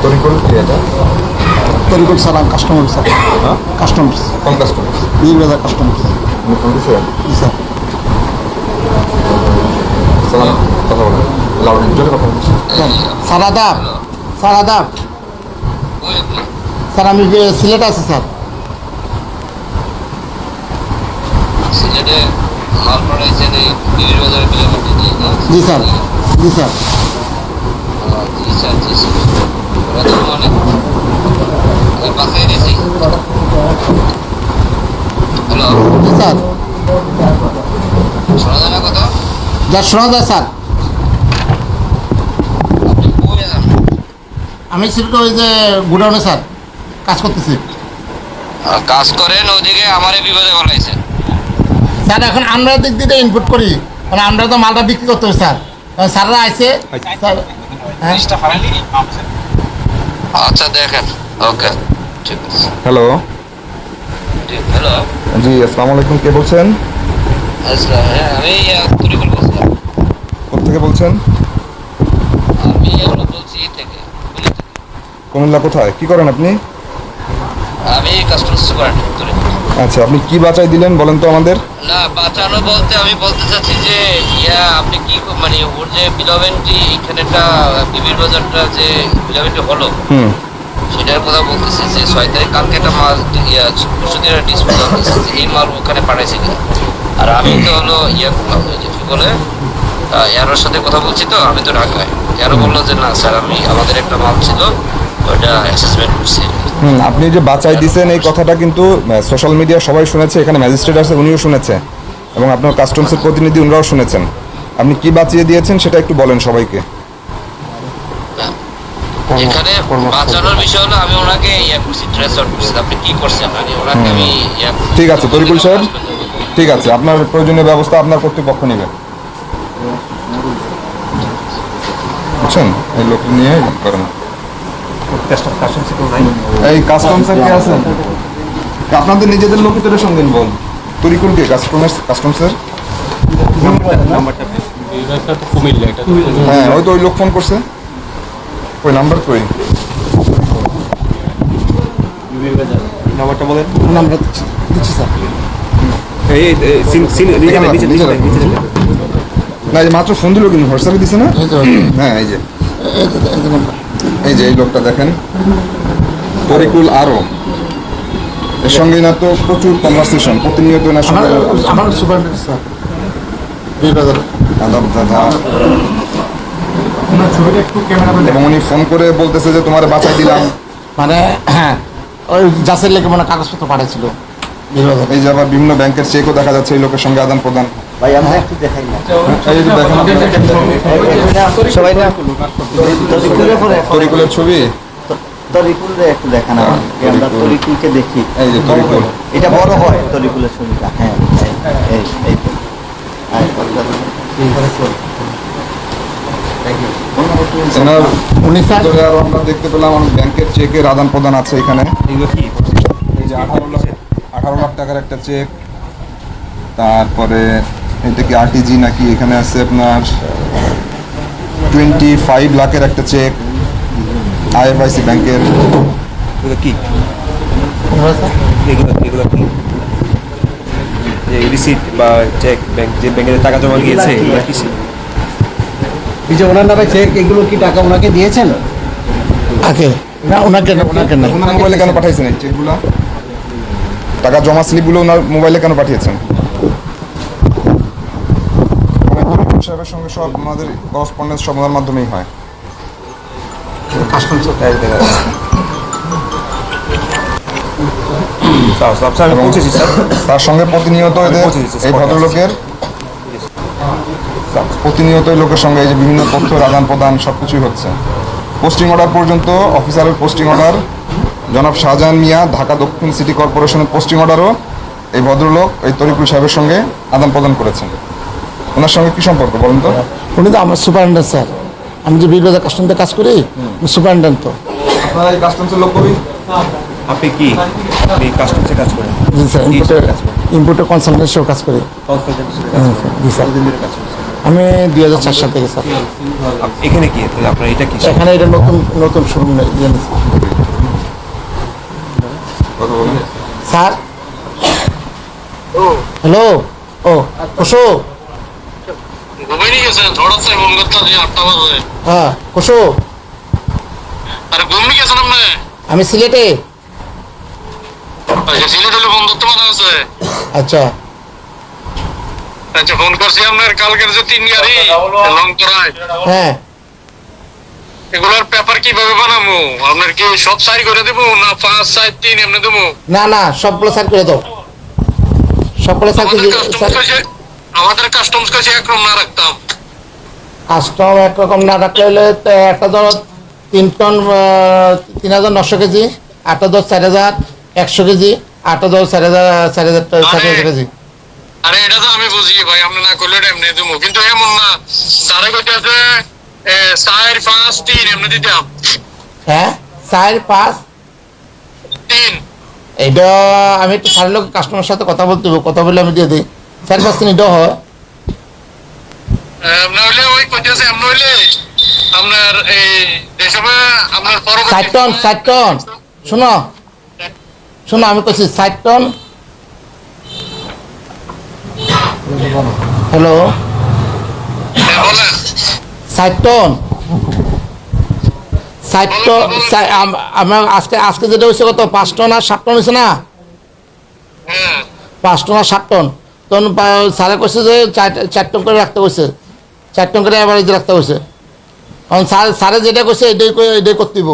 তরিকুল কি এটা? তরিকুল সালাম কাস্টমার স্যার। হ্যাঁ, কাস্টমার কোন কাস্টমার? বীরবাজার কাস্টমার। আপনি ফোন দিয়েছেন? জি স্যার। সালাম, কথা বলেন লাউড, জোরে কথা বলছি। স্যার আদাব, স্যার আদাব। স্যার আমি সিলেটে আছি স্যার। সিলেটে মাল পাঠাইছেন এই বীর বাজারে কিলোমিটার দিয়ে না? জি স্যার, জি স্যার। জি স্যার, জি স্যার। ওরা তো মানে আমি বাসায় দিয়েছি। হ্যালো, জি স্যার। শোনা যায় না কথা? যা শোনা যায় স্যার। আপনি কই যান? আমি সিলেটে ওই যে গুডাউনে স্যার কাজ করতেছি। কাজ করেন ওদিকে আমারে বিপদে বলাইছে। স্যার এখন আমরা দিক দিয়ে ইনপুট করি, মানে আমরা তো মালটা বিক্রি করতে হবে স্যার। স্যাররা আইসে স্যার। হ্যাঁ আচ্ছা দেখেন, ওকে ঠিক আছে। হ্যালো, হ্যালো, জি আসসালামু আলাইকুম, কে বলছেন? আচ্ছা হ্যাঁ আমি তরিকুল বলছিলাম। কোথেকে বলছেন? আমি আমরা বলছি থেকে কুমিল্লা থেকে। কুমিল্লা কোথায়, কি করেন আপনি? আমি কাস্টমার সুপারিনটেন্ডেন্ট। আচ্ছা, আপনি কি বাঁচাই দিলেন বলেন তো আমাদের। না বাঁচানো বলতে আমি বলতে চাচ্ছি যে আপনি কি মানে ওর যে বিলভেন্টি এখানেটা বিবির বাজারটা যে বিলভেন্টি হলো হুম, সেটার কথা বলতেছি যে 6 তারিখ কালকে একটা মাল পরশু দিনের ডিসপ্লে করতেছে যে এই মাল ওখানে পাঠাইছে কিনা। আর আমি তো হলো করলাম ওই যে কি বলে এরোর সাথে কথা বলছি, তো আমি তো ঢাকায়। এরো বললো যে না স্যার আমি আমাদের একটা মাল ছিল ওইটা অ্যাসেসমেন্ট করছি। হুম, আপনি যে বাঁচাই দিছেন এই কথাটা কিন্তু সোশ্যাল মিডিয়া সবাই শুনেছে, এখানে ম্যাজিস্ট্রেট আছে উনিও শুনেছে, এবং আপনার কাস্টমসের প্রতিনিধি উনারাও শুনেছেন। আপনি কি বাঁচিয়ে দিয়েছেন সেটা একটু বলেন সবাইকে। এখানে বাঁচানোর বিষয় হলো আমি ওনাকে করছি, ট্রেস আউট করছি। আপনি কি করছেন মানে ওনাকে আমি ঠিক আছে তরিকুল সাহেব, ঠিক আছে, আপনার প্রয়োজনীয় ব্যবস্থা আপনার কর্তৃপক্ষ নেবে, বুঝছেন? এই লোক নিয়ে করেন। এই কাস্টমসের কে আছেন? আপনাদের নিজেদের লোকই তো সঙ্গে বল। তরিকুল কে কাস্টমসের? হ্যাঁ, ওই তো ওই লোক ফোন করছে। ওই নাম্বার কই? নাম্বারটা বলেন। আমরা দিচ্ছি স্যার। না, এই মাত্র ফোন দিল কিন্তু হোয়াটসঅ্যাপে দিছে না? হ্যাঁ, এই যে এই যে এই লোকটা দেখেন, তরিকুল আরো। এর সঙ্গে না তো প্রচুর কনভারসেশন প্রতিনিয়ত এনার সঙ্গে আমার সুপারিনটেন্ডেন্ট স্যার বীরবাজার। আদাব দাদা, আপনার ছবিটা একটু ক্যামেরাম্যান। এবং উনি ফোন করে বলতেছে যে তোমার বাঁচাই দিলাম। মানে হ্যাঁ ওই জাসের লেগে মনে কাগজপত্র পাঠাইছিল বীরবাজার। এই যে আবার বিভিন্ন ব্যাংকের চেকও দেখা যাচ্ছে এই লোকের সঙ্গে আদান প্রদান। ভাই আমরা একটু দেখাই না। এই যে দেখেন সবাই না তরিকুলের ছবি। তরিকুলরে একটু দেখান আমাকে, আমরা তরিকুলকে দেখি। এই যে তরিকুল, এটা বড় হয় তরিকুলের ছবিটা। হ্যাঁ এই এই তো। এনার উনি স্যার ভিতরে আরো আমরা দেখতে পেলাম অনেক ব্যাংকের চেকের আদান প্রদান আছে এখানে। এই যে 18 লাখ টাকার একটা চেক, তারপরে এটা কি আরটিজি নাকি, এখানে আছে আপনার 25 লাখের একটা চেক আইএফআইসি ব্যাংকের। এগুলো কি? এগুলো কি? যে রিসিট বা চেক ব্যাংক যে ব্যাংকে টাকা জমা গিয়েছে এগুলো কি? এই যে ওনার নামে চেক, এগুলো কি টাকা ওনাকে দিয়েছেন আগে? না ওনাকে না, ওনাকে না। ওনার মোবাইলে কেন পাঠাইছেন এই চেকগুলো? টাকা জমা স্লিপগুলো ওনার মোবাইলে কেন পাঠিয়েছেন? সাহেবের সঙ্গে সব আমাদের করসপন্ডেন্স সব ওনার মাধ্যমেই হয়। তার সঙ্গে প্রতিনিয়ত এই ভদ্রলোকের প্রতিনিয়ত এই লোকের সঙ্গে এই যে বিভিন্ন তথ্যের আদান প্রদান সবকিছুই হচ্ছে। পোস্টিং অর্ডার পর্যন্ত, অফিসারের পোস্টিং অর্ডার, জনাব শাহজাহান মিয়া ঢাকা দক্ষিণ সিটি কর্পোরেশনের পোস্টিং অর্ডারও এই ভদ্রলোক এই তরিকুল সাহেবের সঙ্গে আদান প্রদান করেছেন। ওনার সঙ্গে কি সম্পর্ক বলুন তো? উনি তো আমার সুপারিনটেন্ডেন্ট স্যার। আমি যে বীরবাজার কাস্টমসে কাজ করি, সুপারিনটেন্ডেন্ট। তো আপনারা এই কাস্টমসের লোক কবি? আপনি কি আপনি কাস্টমসে কাজ করেন? জি স্যার, ইম্পোর্টের কনসালটেন্সিও কাজ করি। কনসালটেন্সি জি স্যার। কাজ করেন? আমি 2004 সাল থেকে স্যার এখানে কি তাহলে আপনার এটা কি এখানে এটা নতুন নতুন শোরুম কথা বলেন। স্যার হ্যালো ও কুশো ঘুমিয়ে নিয়ে গেছেন থোড়া সে ফোন করতে যে 8টা বাজে হ্যাঁ কুশো আরে ঘুমিয়ে গেছেন আপনি আমি সিলেটে আচ্ছা সিলেট হলে ফোন করতে মানা আছে আচ্ছা আচ্ছা ফোন করছি আপনার কালকের যে 3 গাড়ি লং করায় হ্যাঁ এগুলোর পেপার কিভাবে বানাবো আপনার কি সব সাইড করে দেবো না 5 4 3 এমনি দেবো না না সবগুলো স্যার করে দাও সবগুলো স্যার আমাদের কাস্টমস কাছে একরকম না রাখতাম কাস্টম একরকম না রাখলে হলে তো একটা ধরো 3 টন 3900 কেজি, আটটা ধর 4100 কেজি, আটটা ধর 4000 কেজি। আরে এটা তো আমি বুঝি ভাই আপনি না করলে এমনি দেবো কিন্তু এমন না সাড়ে কইতাছে 4 5 3 এমনি দিতাম হ্যাঁ 4 5 3 এইটা আমি একটু সারের লোক কাস্টমার সাথে কথা বলতে হবে, কথা বলে আমি দিয়ে দিই 4 5 3 এটা হয়। নইলে ওই কইতেছে এমন হইলে আপনার এই দেশে আপনার পরবর্তী 4 টন শোনো শোনো আমি কইছি 4 টন। হ্যালো বলেন 4 টন 4 টন আমার আজকে যেটা হয়েছে কত 5 টন আর 7 টন হয়েছে না, হ্যাঁ 5 টন আর 7 টন তখন স্যারে কইছে যে 4 টন করে রাখতে কইছে, 4 টন করে অ্যাভারেজ রাখতে কইছে। কারণ স্যারে যেটা কইছে এটাই করতে দিব।